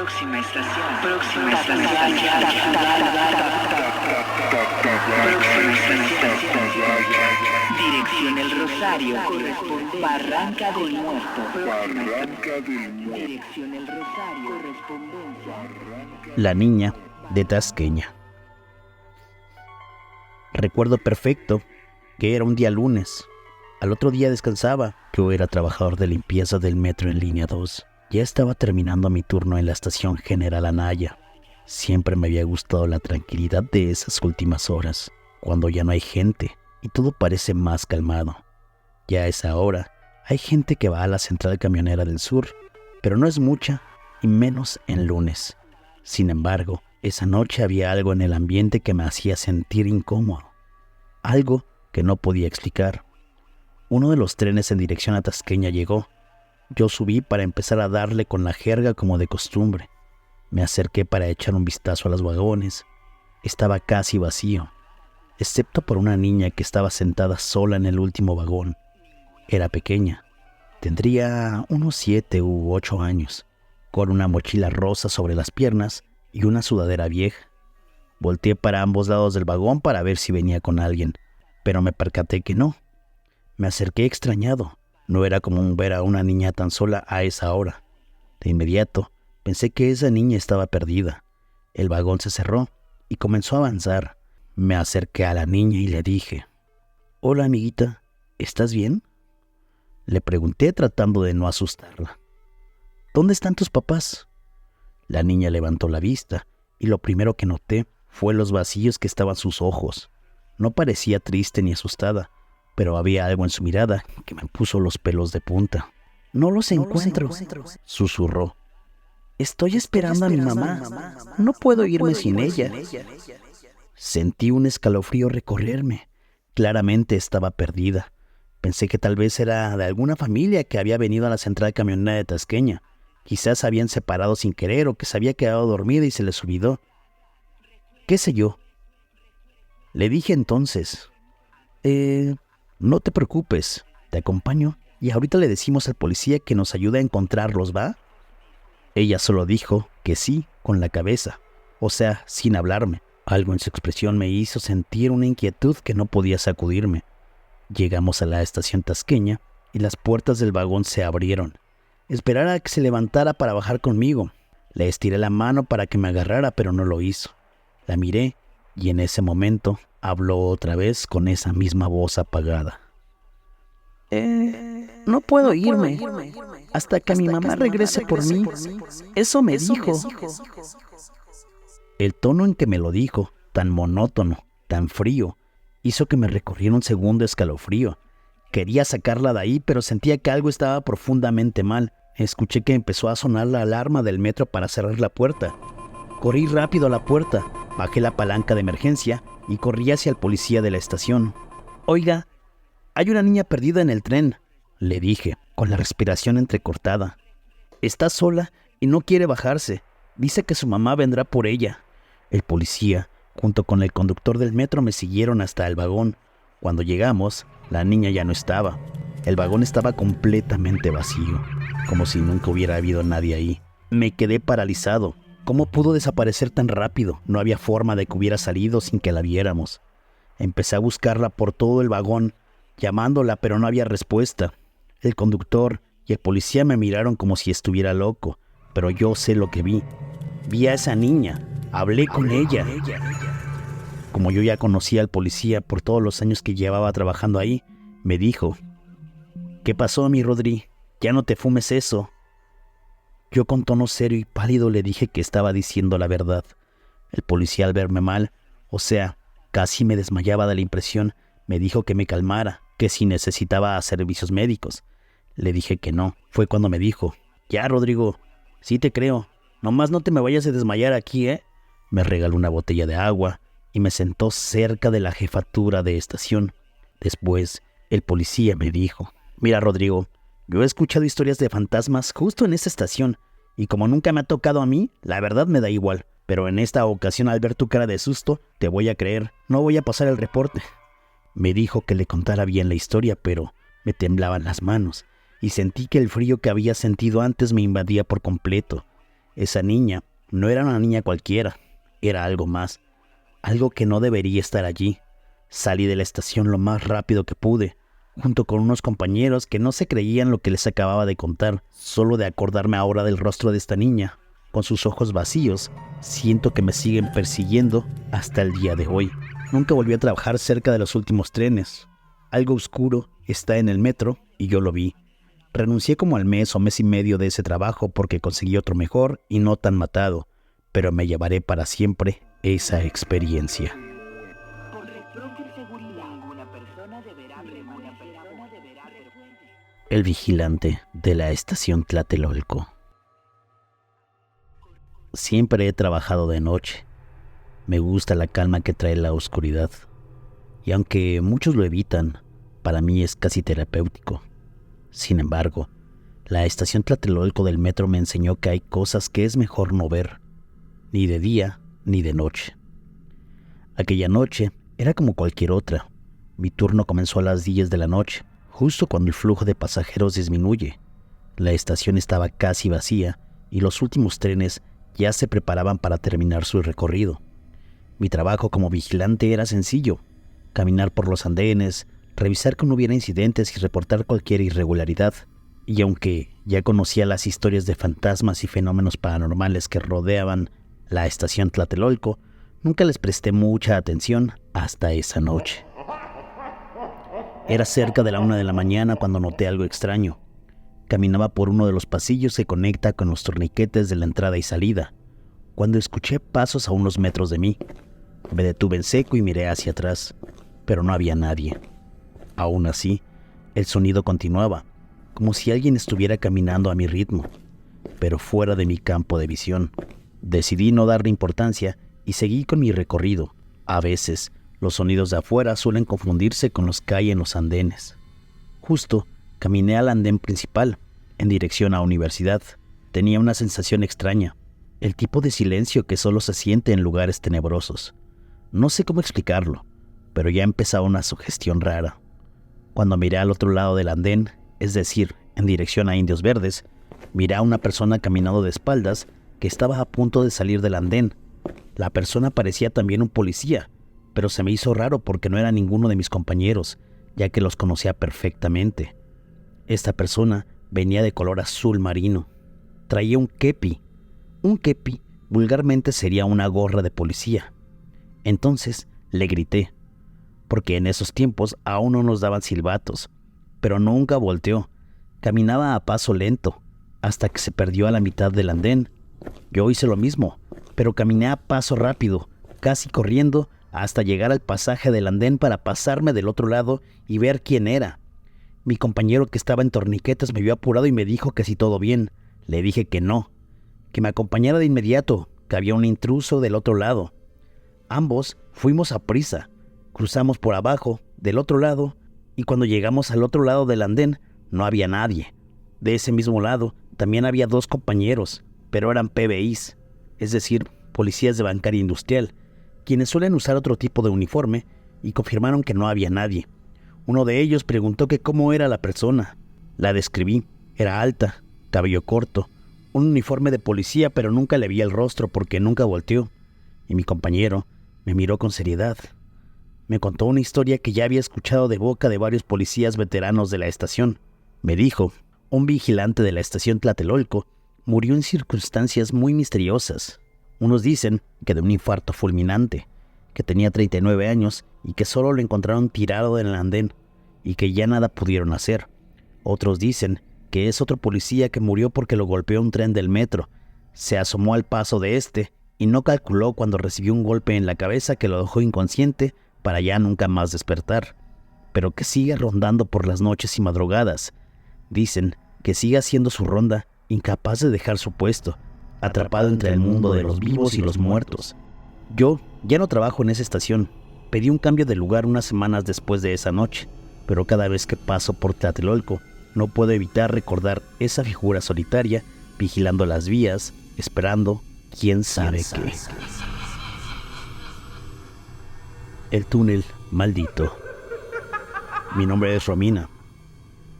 Próxima estación. Próxima estación. Próxima estación. Dirección El Rosario. Corresponde Barranca del Muerto. Barranca del Muerto. Dirección El Rosario. Correspondencia. La niña de Tasqueña. Recuerdo perfecto que era un día lunes. Al otro día descansaba. Yo era trabajador de limpieza del metro en línea 2. Ya estaba terminando mi turno en la estación General Anaya. Siempre me había gustado la tranquilidad de esas últimas horas, cuando ya no hay gente y todo parece más calmado. Ya a esa hora hay gente que va a la central camionera del sur, pero no es mucha y menos en lunes. Sin embargo, esa noche había algo en el ambiente que me hacía sentir incómodo. Algo que no podía explicar. Uno de los trenes en dirección a Tasqueña llegó. Yo subí para empezar a darle con la jerga como de costumbre. Me acerqué para echar un vistazo a los vagones. Estaba casi vacío, excepto por una niña que estaba sentada sola en el último vagón. Era pequeña. Tendría unos 7 u 8 años, con una mochila rosa sobre las piernas y una sudadera vieja. Volteé para ambos lados del vagón para ver si venía con alguien, pero me percaté que no. Me acerqué extrañado. No era común ver a una niña tan sola a esa hora. De inmediato, pensé que esa niña estaba perdida. El vagón se cerró y comenzó a avanzar. Me acerqué a la niña y le dije: «Hola, amiguita, ¿estás bien?». Le pregunté tratando de no asustarla. «¿Dónde están tus papás?». La niña levantó la vista y lo primero que noté fue los vacíos que estaban sus ojos. No parecía triste ni asustada, pero había algo en su mirada que me puso los pelos de punta. «No los encuentro», susurró. «Estoy esperando a mi mamá. No puedo irme sin ella». Sentí un escalofrío recorrerme. Claramente estaba perdida. Pensé que tal vez era de alguna familia que había venido a la central camionera de Tasqueña. Quizás se habían separado sin querer o que se había quedado dormida y se les olvidó. ¿Qué sé yo? Le dije entonces: «No te preocupes, te acompaño y ahorita le decimos al policía que nos ayude a encontrarlos, ¿va?». Ella solo dijo que sí con la cabeza, o sea, sin hablarme. Algo en su expresión me hizo sentir una inquietud que no podía sacudirme. Llegamos a la estación Tasqueña y las puertas del vagón se abrieron. Esperara a que se levantara para bajar conmigo. Le estiré la mano para que me agarrara, pero no lo hizo. La miré y en ese momento habló otra vez con esa misma voz apagada. No puedo irme hasta que mi mamá regrese por mí. Eso me dijo. El tono en que me lo dijo, tan monótono, tan frío, hizo que me recorriera un segundo escalofrío. Quería sacarla de ahí, pero sentía que algo estaba profundamente mal. Escuché que empezó a sonar la alarma del metro para cerrar la puerta. Corrí rápido a la puerta, bajé la palanca de emergencia y corrí hacia el policía de la estación. «Oiga, hay una niña perdida en el tren», le dije, con la respiración entrecortada. «Está sola y no quiere bajarse. Dice que su mamá vendrá por ella». El policía, junto con el conductor del metro, me siguieron hasta el vagón. Cuando llegamos, la niña ya no estaba. El vagón estaba completamente vacío, como si nunca hubiera habido nadie ahí. Me quedé paralizado. ¿Cómo pudo desaparecer tan rápido? No había forma de que hubiera salido sin que la viéramos. Empecé a buscarla por todo el vagón, llamándola, pero no había respuesta. El conductor y el policía me miraron como si estuviera loco, pero yo sé lo que vi. Vi a esa niña. Hablé con ella. Como yo ya conocía al policía por todos los años que llevaba trabajando ahí, me dijo: «¿Qué pasó, mi Rodri? Ya no te fumes eso». Yo con tono serio y pálido le dije que estaba diciendo la verdad. El policía, al verme mal, o sea, casi me desmayaba de la impresión, me dijo que me calmara, que si necesitaba servicios médicos. Le dije que no. Fue cuando me dijo: «Ya, Rodrigo, sí te creo. Nomás no te me vayas a desmayar aquí, ¿eh?». Me regaló una botella de agua y me sentó cerca de la jefatura de estación. Después, el policía me dijo: «Mira, Rodrigo, yo he escuchado historias de fantasmas justo en esta estación, y como nunca me ha tocado a mí, la verdad me da igual. Pero en esta ocasión, al ver tu cara de susto, te voy a creer. No voy a pasar el reporte». Me dijo que le contara bien la historia, pero me temblaban las manos y sentí que el frío que había sentido antes me invadía por completo. Esa niña no era una niña cualquiera, era algo más, algo que no debería estar allí. Salí de la estación lo más rápido que pude, junto con unos compañeros que no se creían lo que les acababa de contar. Solo de acordarme ahora del rostro de esta niña, con sus ojos vacíos, siento que me siguen persiguiendo hasta el día de hoy. Nunca volví a trabajar cerca de los últimos trenes. Algo oscuro está en el metro y yo lo vi. Renuncié como al mes o mes y medio de ese trabajo porque conseguí otro mejor y no tan matado, pero me llevaré para siempre esa experiencia. Por propia seguridad, una persona deberá El vigilante de la estación Tlatelolco. Siempre he trabajado de noche. Me gusta la calma que trae la oscuridad. Y aunque muchos lo evitan, para mí es casi terapéutico. Sin embargo, la estación Tlatelolco del metro me enseñó que hay cosas que es mejor no ver, ni de día ni de noche. Aquella noche era como cualquier otra. Mi turno comenzó a las 10 de la noche, justo cuando el flujo de pasajeros disminuye. La estación estaba casi vacía y los últimos trenes ya se preparaban para terminar su recorrido. Mi trabajo como vigilante era sencillo: caminar por los andenes, revisar que no hubiera incidentes y reportar cualquier irregularidad. Y aunque ya conocía las historias de fantasmas y fenómenos paranormales que rodeaban la estación Tlatelolco, nunca les presté mucha atención hasta esa noche. Era cerca de la 1 de la mañana cuando noté algo extraño. Caminaba por uno de los pasillos que conecta con los torniquetes de la entrada y salida, cuando escuché pasos a unos metros de mí. Me detuve en seco y miré hacia atrás, pero no había nadie. Aún así, el sonido continuaba, como si alguien estuviera caminando a mi ritmo, pero fuera de mi campo de visión. Decidí no darle importancia y seguí con mi recorrido. A veces, los sonidos de afuera suelen confundirse con los que hay en los andenes. Justo, caminé al andén principal, en dirección a Universidad. Tenía una sensación extraña, el tipo de silencio que solo se siente en lugares tenebrosos. No sé cómo explicarlo, pero ya empezaba una sugestión rara. Cuando miré al otro lado del andén, es decir, en dirección a Indios Verdes, miré a una persona caminando de espaldas que estaba a punto de salir del andén. La persona parecía también un policía, pero se me hizo raro porque no era ninguno de mis compañeros, ya que los conocía perfectamente. Esta persona venía de color azul marino. Traía un kepi. Un kepi vulgarmente sería una gorra de policía. Entonces le grité, porque en esos tiempos aún no nos daban silbatos, pero nunca volteó. Caminaba a paso lento, hasta que se perdió a la mitad del andén. Yo hice lo mismo, pero caminé a paso rápido, casi corriendo, hasta llegar al pasaje del andén para pasarme del otro lado y ver quién era. Mi compañero que estaba en torniquetes me vio apurado y me dijo que si todo bien. Le dije que no, que me acompañara de inmediato, que había un intruso del otro lado. Ambos fuimos a prisa, cruzamos por abajo, del otro lado, y cuando llegamos al otro lado del andén, no había nadie. De ese mismo lado también había 2 compañeros, pero eran PBIs, es decir, policías de bancaria industrial, quienes suelen usar otro tipo de uniforme, y confirmaron que no había nadie. Uno de ellos preguntó que cómo era la persona. La describí. Era alta, cabello corto, un uniforme de policía, pero nunca le vi el rostro porque nunca volteó. Y mi compañero me miró con seriedad. Me contó una historia que ya había escuchado de boca de varios policías veteranos de la estación. Me dijo, un vigilante de la estación Tlatelolco murió en circunstancias muy misteriosas. Unos dicen que de un infarto fulminante, que tenía 39 años y que solo lo encontraron tirado en el andén y que ya nada pudieron hacer. Otros dicen que es otro policía que murió porque lo golpeó un tren del metro. Se asomó al paso de este y no calculó cuando recibió un golpe en la cabeza que lo dejó inconsciente para ya nunca más despertar, pero que sigue rondando por las noches y madrugadas. Dicen que sigue haciendo su ronda, incapaz de dejar su puesto, atrapado entre el mundo de los vivos y los muertos. Yo ya no trabajo en esa estación. Pedí un cambio de lugar unas semanas después de esa noche, pero cada vez que paso por Tlatelolco no puedo evitar recordar esa figura solitaria vigilando las vías, esperando quién sabe qué. El túnel maldito. Mi nombre es Romina,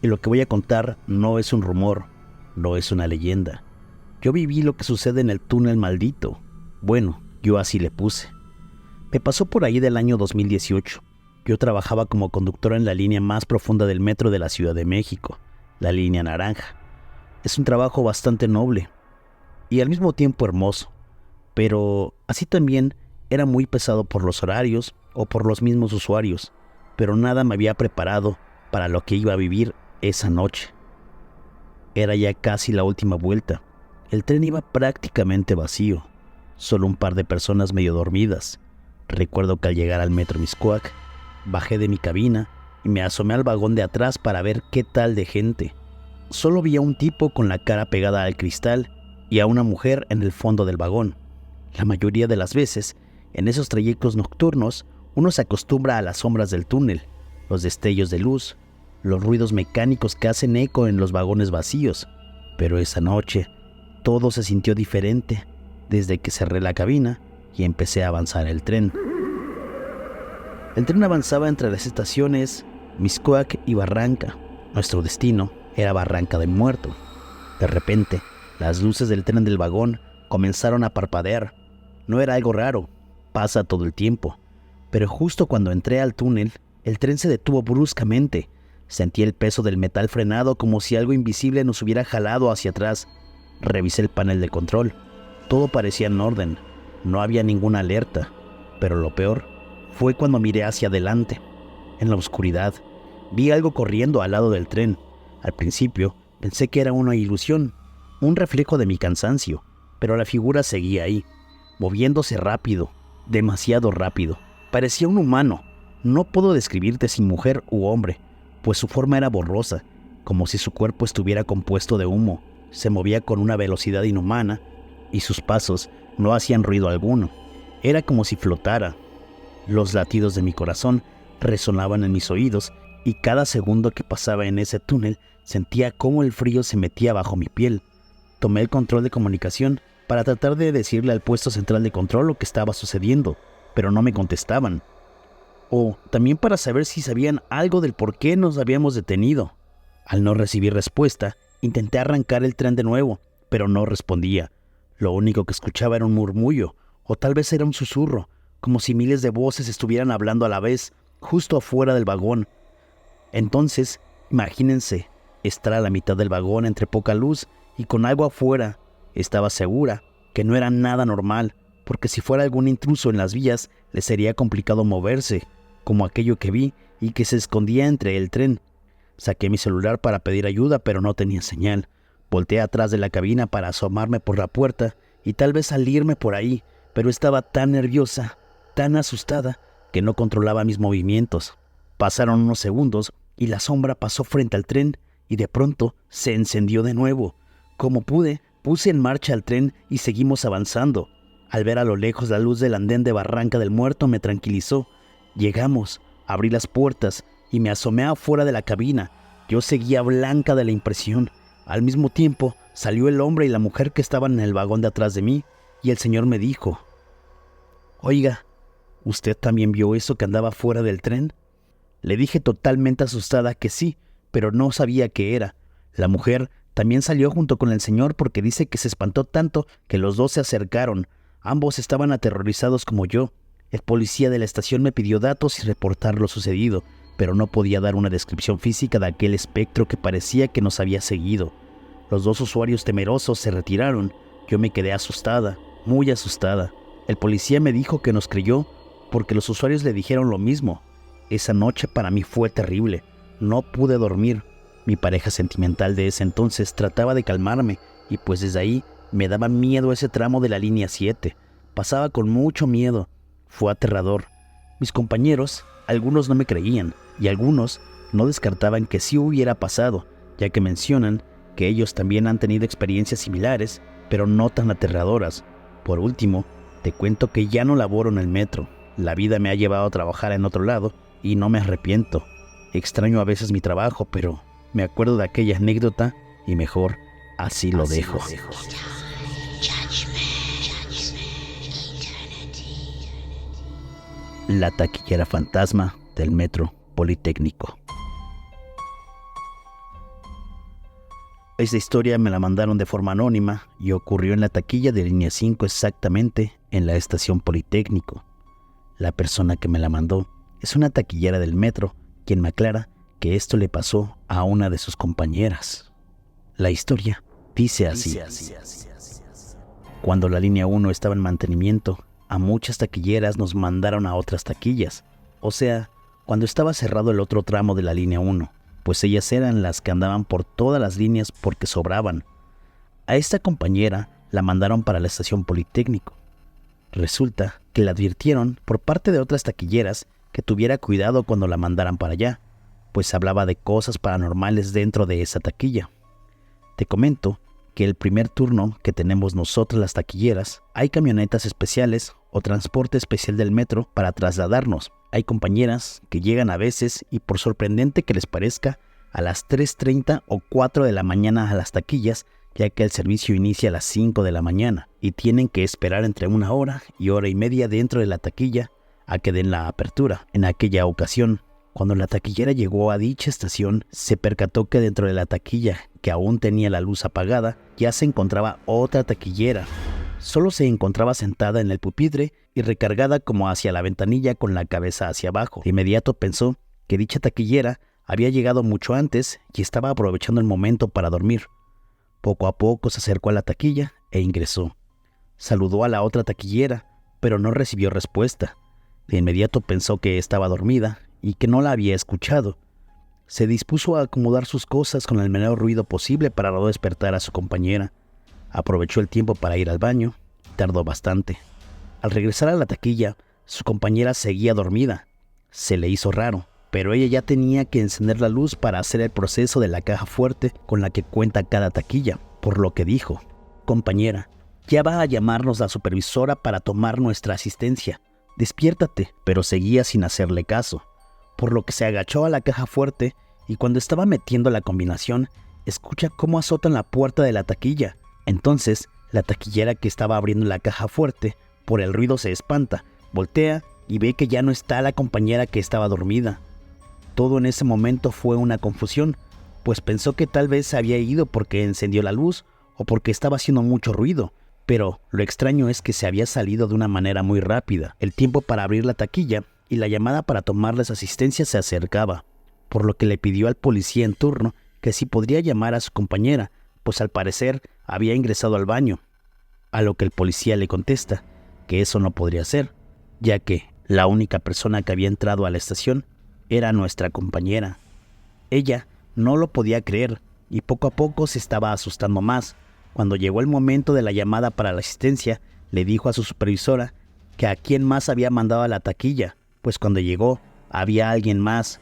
y lo que voy a contar no es un rumor, no es una leyenda. Yo viví lo que sucede en el túnel maldito. Bueno, yo así le puse. Me pasó por ahí del año 2018. Yo trabajaba como conductor en la línea más profunda del metro de la Ciudad de México, la línea naranja. Es un trabajo bastante noble y al mismo tiempo hermoso, pero así también era muy pesado por los horarios o por los mismos usuarios, pero nada me había preparado para lo que iba a vivir esa noche. Era ya casi la última vuelta. El tren iba prácticamente vacío, solo un par de personas medio dormidas. Recuerdo que al llegar al metro Mixcoac, bajé de mi cabina y me asomé al vagón de atrás para ver qué tal de gente. Solo vi a un tipo con la cara pegada al cristal y a una mujer en el fondo del vagón. La mayoría de las veces, en esos trayectos nocturnos, uno se acostumbra a las sombras del túnel, los destellos de luz, los ruidos mecánicos que hacen eco en los vagones vacíos. Pero esa noche, todo se sintió diferente desde que cerré la cabina y empecé a avanzar el tren. El tren avanzaba entre las estaciones Mixcoac y Barranca. Nuestro destino era Barranca del Muerto. De repente, las luces del tren del vagón comenzaron a parpadear. No era algo raro, pasa todo el tiempo. Pero justo cuando entré al túnel, el tren se detuvo bruscamente. Sentí el peso del metal frenado como si algo invisible nos hubiera jalado hacia atrás. Revisé el panel de control. Todo parecía en orden. No había ninguna alerta. Pero lo peor fue cuando miré hacia adelante. En la oscuridad, vi algo corriendo al lado del tren. Al principio, pensé que era una ilusión, un reflejo de mi cansancio, pero la figura seguía ahí, moviéndose rápido, demasiado rápido. Parecía un humano. No puedo describirte si mujer u hombre, pues su forma era borrosa, como si su cuerpo estuviera compuesto de humo. Se movía con una velocidad inhumana y sus pasos no hacían ruido alguno. Era como si flotara. Los latidos de mi corazón resonaban en mis oídos y cada segundo que pasaba en ese túnel sentía cómo el frío se metía bajo mi piel. Tomé el control de comunicación para tratar de decirle al puesto central de control lo que estaba sucediendo, pero no me contestaban. O también para saber si sabían algo del por qué nos habíamos detenido. Al no recibir respuesta, intenté arrancar el tren de nuevo, pero no respondía. Lo único que escuchaba era un murmullo, o tal vez era un susurro, como si miles de voces estuvieran hablando a la vez, justo afuera del vagón. Entonces, imagínense, estar a la mitad del vagón entre poca luz y con algo afuera. Estaba segura que no era nada normal, porque si fuera algún intruso en las vías, le sería complicado moverse, como aquello que vi y que se escondía entre el tren. Saqué mi celular para pedir ayuda, pero no tenía señal. Volteé atrás de la cabina para asomarme por la puerta y tal vez salirme por ahí, pero estaba tan nerviosa, tan asustada, que no controlaba mis movimientos. Pasaron unos segundos y la sombra pasó frente al tren y de pronto se encendió de nuevo. Como pude, puse en marcha el tren y seguimos avanzando. Al ver a lo lejos la luz del andén de Barranca del Muerto me tranquilizó. Llegamos, abrí las puertas y me asomé afuera de la cabina. Yo seguía blanca de la impresión. Al mismo tiempo, salió el hombre y la mujer que estaban en el vagón de atrás de mí, y el señor me dijo: «Oiga, ¿usted también vio eso que andaba fuera del tren?». Le dije totalmente asustada que sí, pero no sabía qué era. La mujer también salió junto con el señor porque dice que se espantó tanto que los dos se acercaron. Ambos estaban aterrorizados como yo. El policía de la estación me pidió datos y reportar lo sucedido, pero no podía dar una descripción física de aquel espectro que parecía que nos había seguido. Los dos usuarios temerosos se retiraron. Yo me quedé asustada, muy asustada. El policía me dijo que nos creyó porque los usuarios le dijeron lo mismo. Esa noche para mí fue terrible. No pude dormir. Mi pareja sentimental de ese entonces trataba de calmarme y pues desde ahí me daba miedo ese tramo de la línea 7. Pasaba con mucho miedo. Fue aterrador. Mis compañeros, algunos no me creían y algunos no descartaban que sí hubiera pasado, ya que mencionan que ellos también han tenido experiencias similares, pero no tan aterradoras. Por último, te cuento que ya no laboro en el metro. La vida me ha llevado a trabajar en otro lado y no me arrepiento. Extraño a veces mi trabajo, pero me acuerdo de aquella anécdota y mejor así lo dejo. La taquillera fantasma del Metro Politécnico. Esta historia me la mandaron de forma anónima y ocurrió en la taquilla de línea 5, exactamente en la estación Politécnico. La persona que me la mandó es una taquillera del metro, quien me aclara que esto le pasó a una de sus compañeras. La historia dice así. Cuando la línea 1 estaba en mantenimiento, a muchas taquilleras nos mandaron a otras taquillas. O sea, cuando estaba cerrado el otro tramo de la línea 1, pues ellas eran las que andaban por todas las líneas porque sobraban. A esta compañera la mandaron para la estación Politécnico. Resulta que le advirtieron por parte de otras taquilleras que tuviera cuidado cuando la mandaran para allá, pues hablaba de cosas paranormales dentro de esa taquilla. Te comento que el primer turno que tenemos nosotras las taquilleras, hay camionetas especiales o transporte especial del metro para trasladarnos. Hay compañeras que llegan a veces y por sorprendente que les parezca, a las 3:30 o 4 de la mañana a las taquillas, ya que el servicio inicia a las 5 de la mañana y tienen que esperar entre 1 hora y hora y media dentro de la taquilla a que den la apertura. En aquella ocasión, cuando la taquillera llegó a dicha estación, se percató que dentro de la taquilla, que aún tenía la luz apagada, ya se encontraba otra taquillera. Solo se encontraba sentada en el pupitre y recargada como hacia la ventanilla con la cabeza hacia abajo. De inmediato pensó que dicha taquillera había llegado mucho antes y estaba aprovechando el momento para dormir. Poco a poco se acercó a la taquilla e ingresó. Saludó a la otra taquillera, pero no recibió respuesta. De inmediato pensó que estaba dormida y que no la había escuchado. Se dispuso a acomodar sus cosas con el menor ruido posible para no despertar a su compañera. Aprovechó el tiempo para ir al baño. Tardó bastante. Al regresar a la taquilla, su compañera seguía dormida. Se le hizo raro, pero ella ya tenía que encender la luz para hacer el proceso de la caja fuerte con la que cuenta cada taquilla, por lo que dijo: «Compañera, ya va a llamarnos la supervisora para tomar nuestra asistencia. Despiértate», pero seguía sin hacerle caso, por lo que se agachó a la caja fuerte y cuando estaba metiendo la combinación, escucha cómo azotan la puerta de la taquilla. Entonces, la taquillera que estaba abriendo la caja fuerte, por el ruido se espanta, voltea y ve que ya no está la compañera que estaba dormida. Todo en ese momento fue una confusión, pues pensó que tal vez se había ido porque encendió la luz o porque estaba haciendo mucho ruido, pero lo extraño es que se había salido de una manera muy rápida. El tiempo para abrir la taquilla y la llamada para tomarles asistencia se acercaba, por lo que le pidió al policía en turno que si podría llamar a su compañera, pues al parecer había ingresado al baño, a lo que el policía le contesta que eso no podría ser, ya que la única persona que había entrado a la estación era nuestra compañera. Ella no lo podía creer y poco a poco se estaba asustando más. Cuando llegó el momento de la llamada para la asistencia, le dijo a su supervisora que a quién más había mandado a la taquilla, pues cuando llegó había alguien más.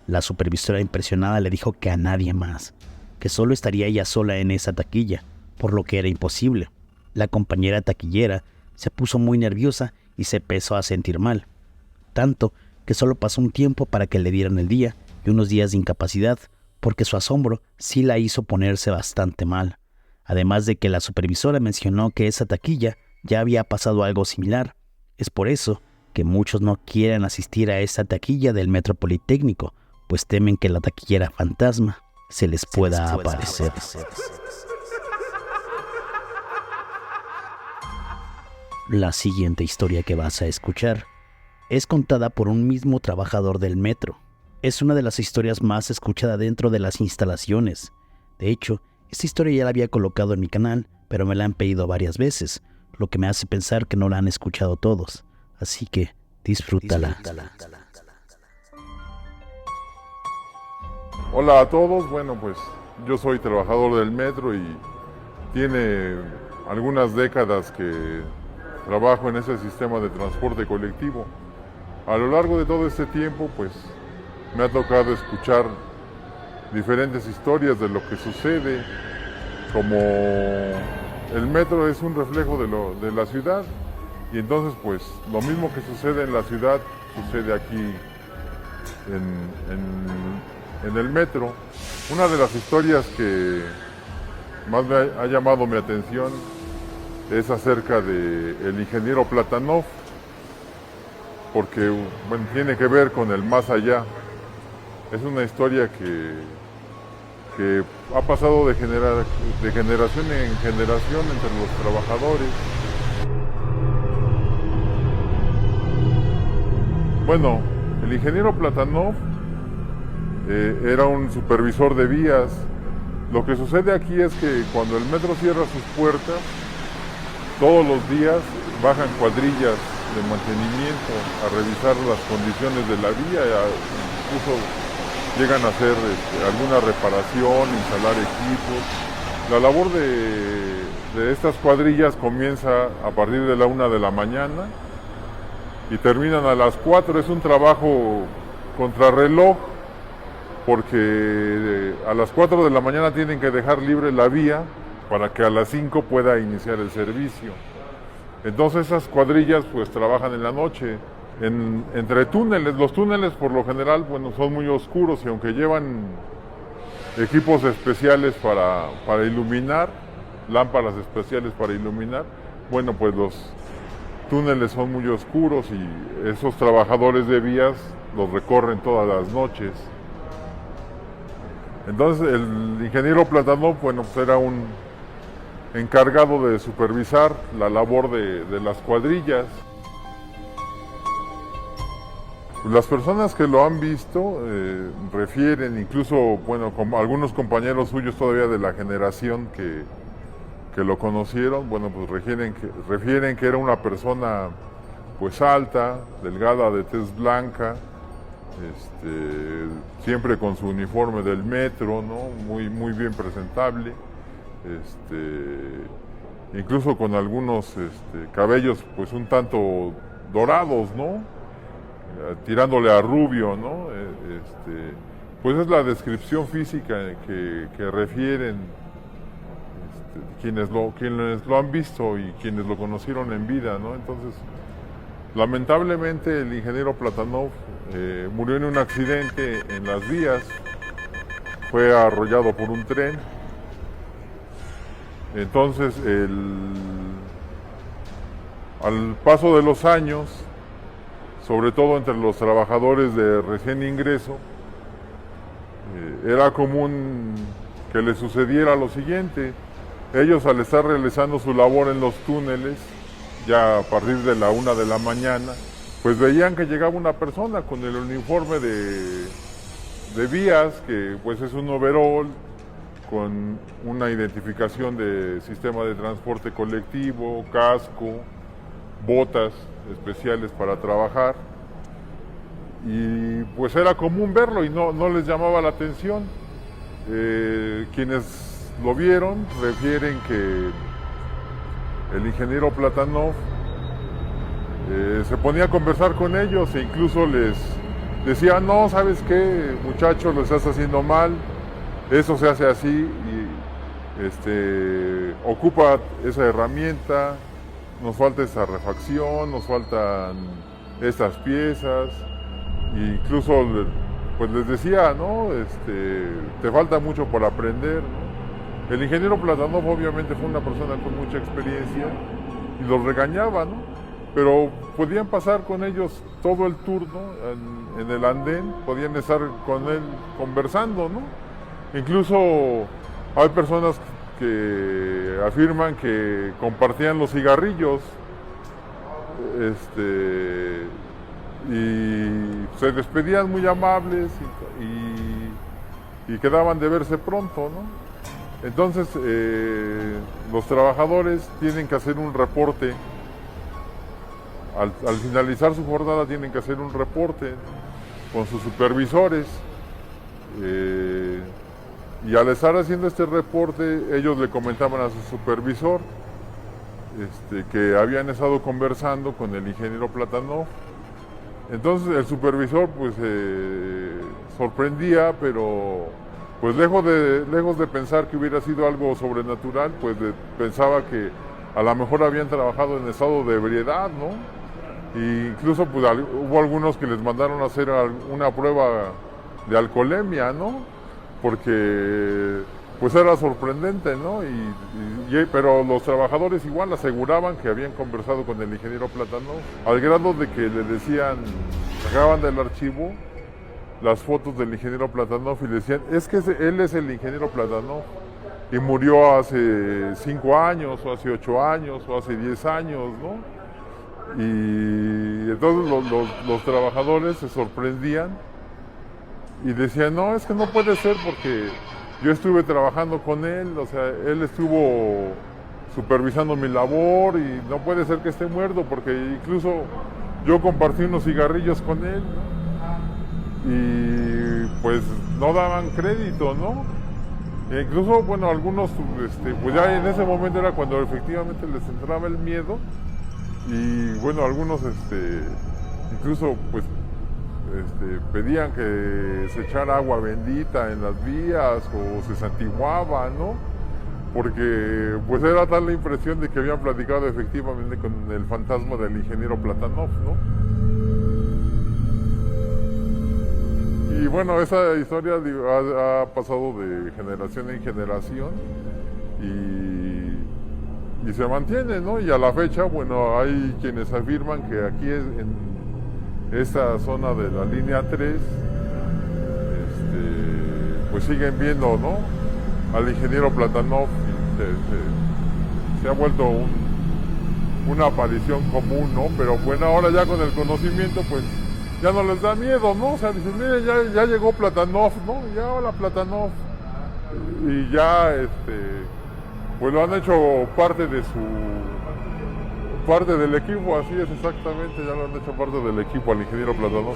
La supervisora impresionada le dijo que a nadie más, que solo estaría ella sola en esa taquilla, por lo que era imposible. La compañera taquillera se puso muy nerviosa y se empezó a sentir mal, tanto que solo pasó un tiempo para que le dieran el día y unos días de incapacidad, porque su asombro sí la hizo ponerse bastante mal. Además de que la supervisora mencionó que esa taquilla ya había pasado algo similar. Es por eso que muchos no quieren asistir a esa taquilla del Metro Politécnico, pues temen que la taquillera fantasma se les pueda aparecer. La siguiente historia que vas a escuchar es contada por un mismo trabajador del metro. Es una de las historias más escuchadas dentro de las instalaciones. De hecho, esta historia ya la había colocado en mi canal, pero me la han pedido varias veces, lo que me hace pensar que no la han escuchado todos. Así que disfrútala. Hola a todos, bueno pues yo soy trabajador del metro y tiene algunas décadas que trabajo en ese sistema de transporte colectivo. A lo largo de todo este tiempo pues me ha tocado escuchar diferentes historias de lo que sucede, como el metro es un reflejo de la ciudad y entonces pues lo mismo que sucede en la ciudad sucede aquí en el metro. Una de las historias que más me ha llamado mi atención es acerca del ingeniero Platanov, porque bueno, tiene que ver con el más allá. Es una historia que que ha pasado de generación en generación entre los trabajadores. Bueno, el ingeniero Platanov era un supervisor de vías. Lo que sucede aquí es que cuando el metro cierra sus puertas, todos los días bajan cuadrillas de mantenimiento a revisar las condiciones de la vía, incluso llegan a hacer alguna reparación, instalar equipos. La labor de estas cuadrillas comienza a partir de la 1 de la mañana y terminan a las 4. Es un trabajo contrarreloj porque a las 4 de la mañana tienen que dejar libre la vía para que a las 5 pueda iniciar el servicio. Entonces esas cuadrillas pues trabajan en la noche, entre túneles. Los túneles por lo general, bueno, son muy oscuros y aunque llevan equipos especiales para iluminar, lámparas especiales para iluminar, bueno, pues los túneles son muy oscuros y esos trabajadores de vías los recorren todas las noches. Entonces el ingeniero Platanov, bueno, pues era un encargado de supervisar la labor de las cuadrillas. Las personas que lo han visto refieren, incluso, bueno, como algunos compañeros suyos todavía de la generación que lo conocieron, bueno, pues refieren que era una persona pues alta, delgada, de tez blanca, siempre con su uniforme del metro, ¿no? Muy bien presentable, incluso con algunos cabellos pues un tanto dorados, ¿no? Tirándole a rubio, ¿no? Pues es la descripción física que refieren quienes lo han visto y quienes lo conocieron en vida, ¿no? Entonces, lamentablemente el ingeniero Platanov murió en un accidente en las vías, fue arrollado por un tren. Entonces, al paso de los años, sobre todo entre los trabajadores de recién ingreso, era común que les sucediera lo siguiente. Ellos, al estar realizando su labor en los túneles, ya a partir de la 1 de la mañana, pues veían que llegaba una persona con el uniforme de vías, que pues es un overol, con una identificación de sistema de transporte colectivo, casco, botas especiales para trabajar, y pues era común verlo y no les llamaba la atención. Quienes lo vieron refieren que el ingeniero Platanov se ponía a conversar con ellos e incluso les decía: no, ¿sabes qué, muchachos? Lo estás haciendo mal, eso se hace así, y ocupa esa herramienta, nos falta esa refacción, nos faltan estas piezas, e incluso pues les decía, ¿no? Te falta mucho por aprender, ¿no? El ingeniero Platanov obviamente fue una persona con mucha experiencia y los regañaba, ¿no? Pero podían pasar con ellos todo el turno en el andén, podían estar con él conversando, ¿no? Incluso hay personas que afirman que compartían los cigarrillos, y se despedían muy amables y quedaban de verse pronto, ¿no? Entonces, los trabajadores tienen que hacer un reporte. Al finalizar su jornada tienen que hacer un reporte con sus supervisores. Y al estar haciendo este reporte, ellos le comentaban a su supervisor que habían estado conversando con el ingeniero Platanov. Entonces el supervisor pues sorprendía, pero pues lejos de pensar que hubiera sido algo sobrenatural, pues pensaba que a lo mejor habían trabajado en estado de ebriedad, ¿no? E incluso pues hubo algunos que les mandaron a hacer una prueba de alcoholemia, ¿no? Porque pues era sorprendente, ¿no? Pero los trabajadores igual aseguraban que habían conversado con el ingeniero Platanov, al grado de que le decían, sacaban del archivo las fotos del ingeniero Platanov y le decían, es que él es el ingeniero Platanov y murió hace 5 años, o hace 8 años, o hace 10 años, ¿no? Y entonces los trabajadores se sorprendían y decían, no, es que no puede ser porque yo estuve trabajando con él, o sea, él estuvo supervisando mi labor y no puede ser que esté muerto porque incluso yo compartí unos cigarrillos con él, ¿no? Y pues no daban crédito, ¿no? E incluso, bueno, algunos, pues ya en ese momento era cuando efectivamente les entraba el miedo y bueno, algunos, incluso, pues, pedían que se echara agua bendita en las vías o se santiguaban, ¿no? Porque pues era tal la impresión de que habían platicado efectivamente con el fantasma del ingeniero Platanov, ¿no? Y bueno, esa historia ha pasado de generación en generación y se mantiene, ¿no? Y a la fecha, bueno, hay quienes afirman que aquí en esta zona de la línea 3, pues siguen viendo, ¿no? Al ingeniero Platanov y se ha vuelto una aparición común, ¿no? Pero bueno, ahora ya con el conocimiento, pues ya no les da miedo, ¿no? O sea, dicen, miren, ya llegó Platanov, ¿no? Ya, hola Platanov. Y ya, pues lo han hecho parte del equipo, así es exactamente, ya lo han hecho parte del equipo al ingeniero Platanov.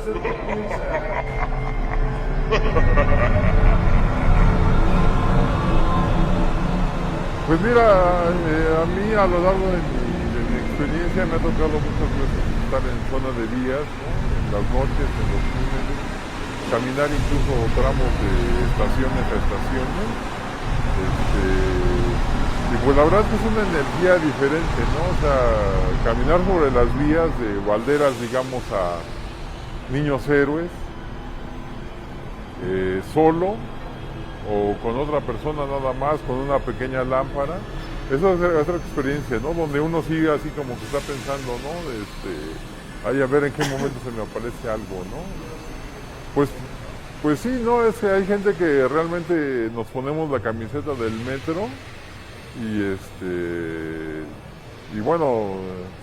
Pues mira, a mí a lo largo de mi experiencia me ha tocado muchas veces estar en zona de vías, ¿no? En las noches, en los túneles, caminar incluso tramos de estaciones a estaciones. Y pues la verdad es que es una energía diferente, ¿no? O sea, caminar sobre las vías de Valderas, digamos, a Niños Héroes, solo o con otra persona nada más, con una pequeña lámpara, eso es otra experiencia, ¿no? Donde uno sigue así como que está pensando, ¿no? Ay, a ver en qué momento se me aparece algo, ¿no? Pues sí, ¿no? Es que hay gente que realmente nos ponemos la camiseta del metro y bueno,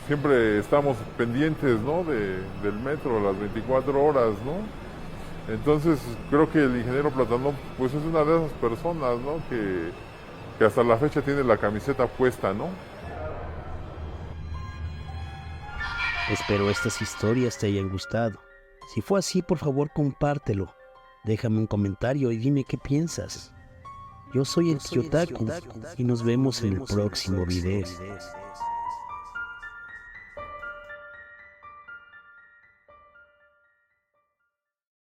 siempre estamos pendientes, ¿no? Del metro las 24 horas, ¿no? Entonces creo que el ingeniero Platanov pues es una de esas personas, ¿no? Que hasta la fecha tiene la camiseta puesta, ¿no? Espero estas historias te hayan gustado. Si fue así, por favor compártelo. Déjame un comentario y dime qué piensas. Yo soy el Tío Taku y nos vemos en el próximo video.